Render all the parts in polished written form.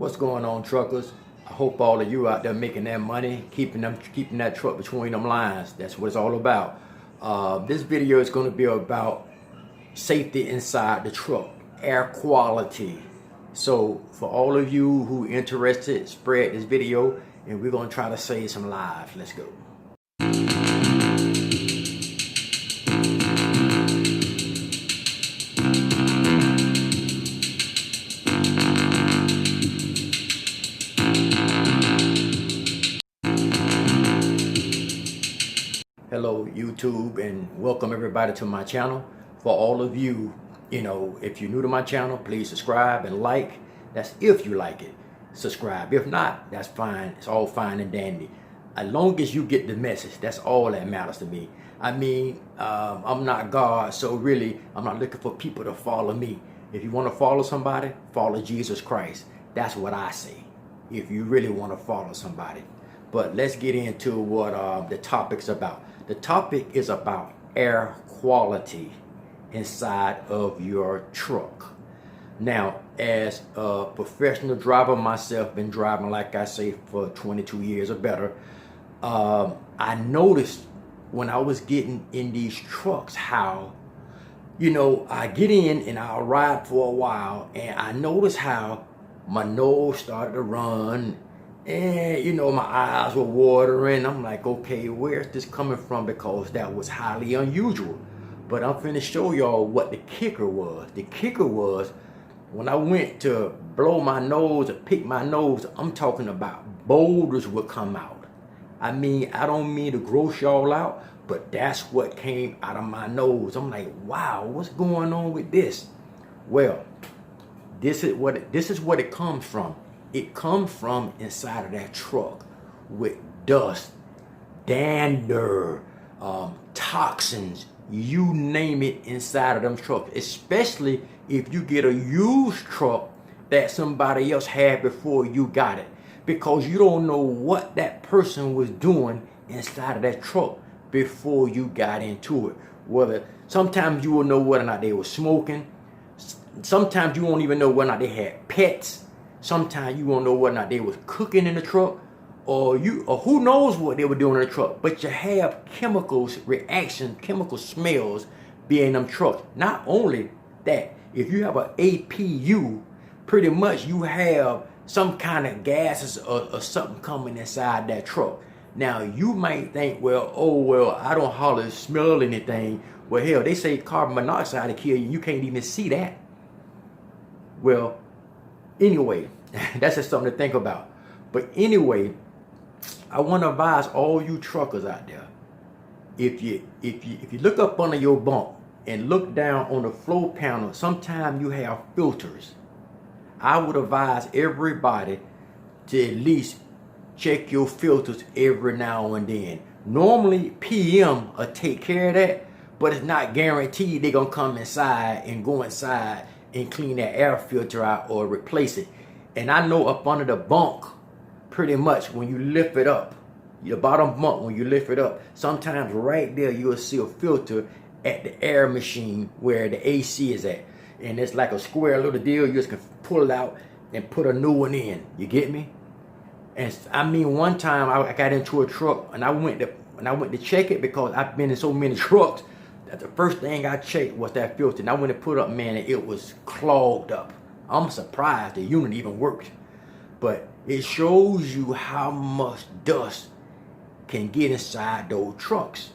What's going on, truckers? I hope all of you out there making that money, keeping that truck between them lines. That's what it's all about. This video is going to be about safety inside the truck, air quality. So for all of you who interested, spread this video, and we're going to try to save some lives. Let's go. Hello YouTube, and welcome everybody to my channel. For all of you, if you're new to my channel, please subscribe and like. That's if you like it. Subscribe. If not, that's fine. It's all fine and dandy. As long as you get the message, that's all that matters to me. I mean, I'm not God, so really I'm not looking for people to follow me. If you want to follow somebody, follow Jesus Christ. That's what I say, if you really want to follow somebody. But let's get into what the topic's about. The topic is about air quality inside of your truck. Now, as a professional driver myself, been driving, like I say, for 22 years or better, I noticed when I was getting in these trucks how, I get in and I'll ride for a while, and I noticed how my nose started to run, and my eyes were watering. I'm like, okay, where's this coming from? Because that was highly unusual. But I'm finna show y'all what the kicker was. The kicker was when I went to blow my nose or pick my nose, I'm talking about boulders would come out. I mean, I don't mean to gross y'all out, but that's what came out of my nose. I'm like, wow, what's going on with this? Well, this is what it comes from. It comes from inside of that truck with dust, dander, toxins, you name it, inside of them trucks. Especially if you get a used truck that somebody else had before you got it, because you don't know what that person was doing inside of that truck before you got into it. Whether sometimes you will know whether or not they were smoking. Sometimes you won't even know whether or not they had pets. Sometimes you won't know whether or not they was cooking in the truck, or who knows what they were doing in the truck. But you have chemicals, chemical smells being in them trucks. Not only that, if you have an APU, pretty much you have some kind of gases or something coming inside that truck. Now you might think, well, I don't hardly smell anything. Well, hell, they say carbon monoxide to kill you. You can't even see that. Well, anyway, that's just something to think about. But anyway, I want to advise all you truckers out there. If you look up under your bunk and look down on the floor panel, sometimes you have filters. I would advise everybody to at least check your filters every now and then. Normally, PM will take care of that, but it's not guaranteed they're going to come inside and go inside and clean that air filter out or replace it. And I know up under the bunk, pretty much when you lift it up, your bottom bunk, when you lift it up, sometimes right there you'll see a filter at the air machine where the AC is at. And it's like a square little deal. You just can pull it out and put a new one in. You get me? And I mean, one time I got into a truck and I went to check it, because I've been in so many trucks that the first thing I checked was that filter. And I went to put it up, man, and it was clogged up. I'm surprised the unit even worked. But it shows you how much dust can get inside those trucks.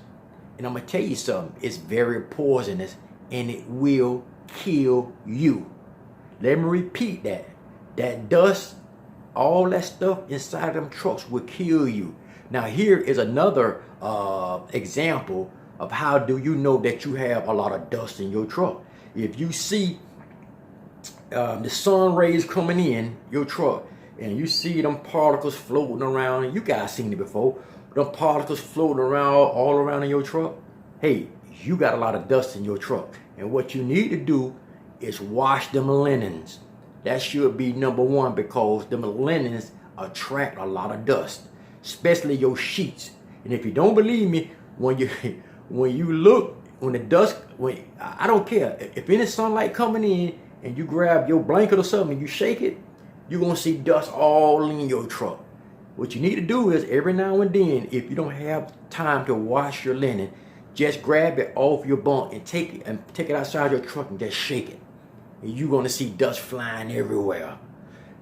And I'm going to tell you something. It's very poisonous, and it will kill you. Let me repeat that. That dust, all that stuff inside them trucks will kill you. Now here is another example of how do you know that you have a lot of dust in your truck. If you see the sun rays coming in your truck, and you see them particles floating around, you guys seen it before, them particles floating around all around in your truck, hey, you got a lot of dust in your truck. And what you need to do is wash them linens. That should be number one, because them linens attract a lot of dust, especially your sheets. And if you don't believe me, when you look, when the dust, I don't care if any sunlight coming in and you grab your blanket or something and you shake it, you're going to see dust all in your truck. What you need to do is every now and then, if you don't have time to wash your linen, just grab it off your bunk and take it outside your truck and just shake it. And you're going to see dust flying everywhere.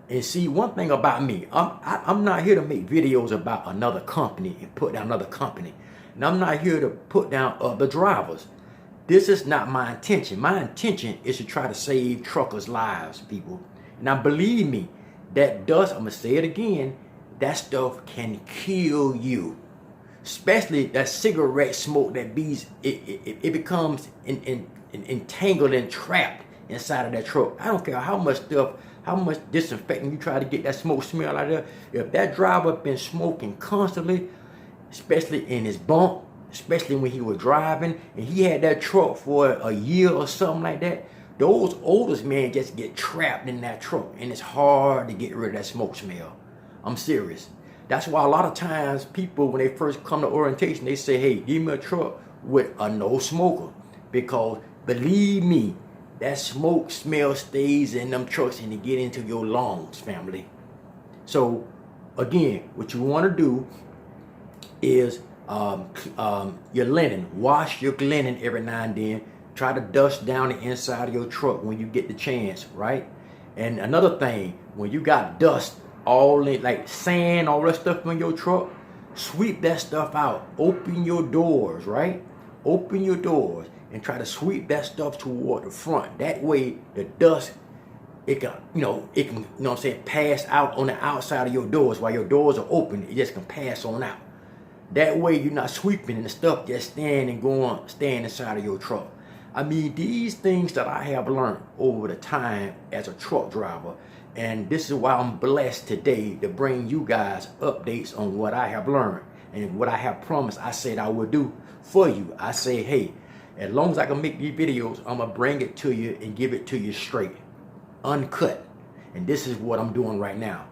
And see, one thing about me, I'm not here to make videos about another company and put down another company. And I'm not here to put down other drivers. This is not my intention. My intention is to try to save truckers' lives, people. Now, believe me, that dust, I'm going to say it again, that stuff can kill you. Especially that cigarette smoke that it becomes entangled and trapped inside of that truck. I don't care how much disinfectant you try to get that smoke smell out of there. If that driver been smoking constantly, especially in his bunk, especially when he was driving, and he had that truck for a year or something like that, those odors, man, just get trapped in that truck, and it's hard to get rid of that smoke smell. I'm serious. That's why a lot of times people, when they first come to orientation, they say, hey, give me a truck with a no smoker. Because believe me, that smoke smell stays in them trucks and it get into your lungs, family. So again, what you want to do is your linen. Wash your linen every now and then. Try to dust down the inside of your truck when you get the chance, right? And another thing, when you got dust all in, like sand, all that stuff in your truck, sweep that stuff out. Open your doors, right? Open your doors and try to sweep that stuff toward the front. That way the dust, it can, pass out on the outside of your doors. While your doors are open, it just can pass on out. That way you're not sweeping and the stuff just staying inside of your truck. I mean, these things that I have learned over the time as a truck driver, and this is why I'm blessed today to bring you guys updates on what I have learned and what I have promised I said I would do for you. I say, hey, as long as I can make these videos, I'm going to bring it to you and give it to you straight, uncut. And this is what I'm doing right now.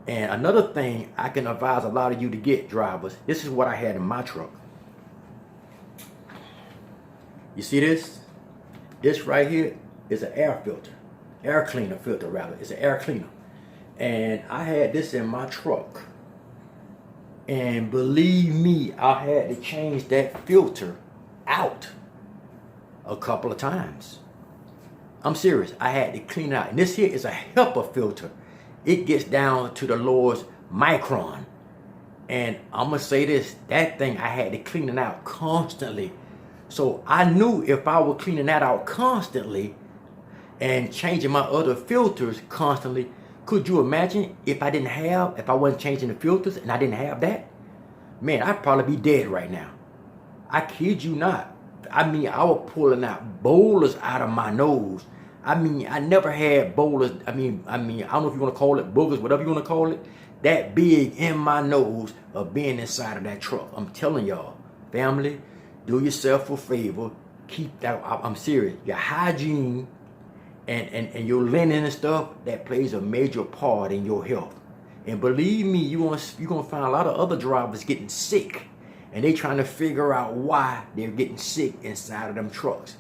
And another thing I can advise a lot of you to get, drivers, this is what I had in my truck. You see this? This right here is an air filter. Air cleaner filter, rather. It's an air cleaner. And I had this in my truck. And believe me, I had to change that filter out a couple of times. I'm serious. I had to clean it out. And this here is a HEPA filter. It gets down to the lowest micron. And I'm going to say this, that thing, I had to clean it out constantly. So I knew if I were cleaning that out constantly and changing my other filters constantly, could you imagine if I wasn't changing the filters and I didn't have that? Man, I'd probably be dead right now. I kid you not. I mean, I was pulling out boulders out of my nose. I mean, I never had boulders. I mean, I don't know if you want to call it boogers, whatever you want to call it, that big in my nose of being inside of that truck. I'm telling y'all, family, do yourself a favor. Keep that, I'm serious. Your hygiene and your linen and stuff, that plays a major part in your health. And believe me, you're going to find a lot of other drivers getting sick. And they trying to figure out why they're getting sick inside of them trucks.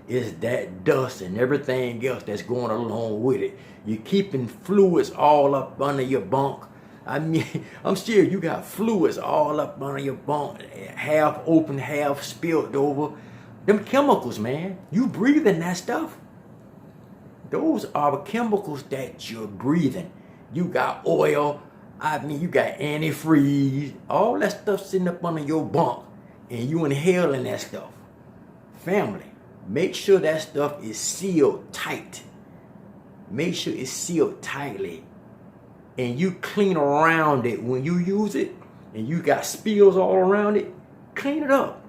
It's that dust and everything else that's going along with it. You're keeping fluids all up under your bunk. I mean, I'm sure you got fluids all up under your bunk, half open, half spilled over. Them chemicals, man, you breathing that stuff. Those are the chemicals that you're breathing. You got oil, you got antifreeze, all that stuff sitting up under your bunk, and you inhaling that stuff. Family, make sure that stuff is sealed tight. Make sure it's sealed tightly. And you clean around it when you use it, and you got spills all around it, clean it up.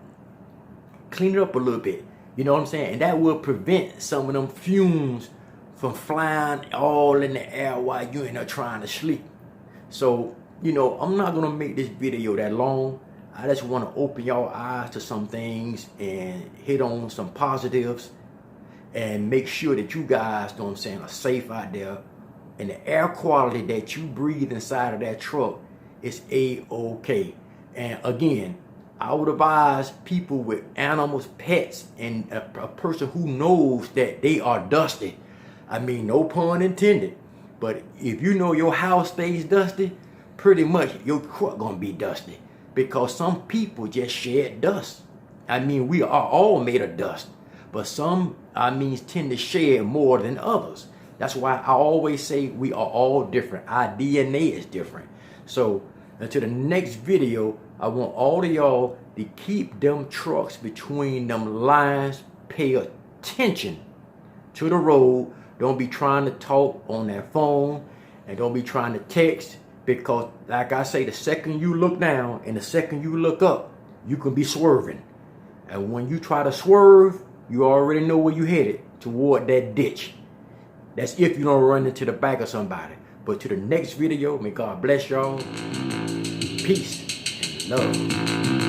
Clean it up a little bit. You know what I'm saying? And that will prevent some of them fumes from flying all in the air while you're in there trying to sleep. So, I'm not going to make this video that long. I just want to open your eyes to some things and hit on some positives and make sure that you guys, know what I'm saying, are safe out there. And the air quality that you breathe inside of that truck is A-OK. And again, I would advise people with animals, pets, and a person who knows that they are dusty. I mean, no pun intended. But if you know your house stays dusty, pretty much your truck gonna be dusty, because some people just shed dust. I mean, we are all made of dust, but some, tend to shed more than others. That's why I always say we are all different. Our DNA is different. So until the next video, I want all of y'all to keep them trucks between them lines. Pay attention to the road. Don't be trying to talk on that phone, and don't be trying to text, because like I say, the second you look down and the second you look up, you can be swerving. And when you try to swerve, you already know where you headed, toward that ditch. That's if you don't run into the back of somebody. But to the next video, may God bless y'all. Peace and love.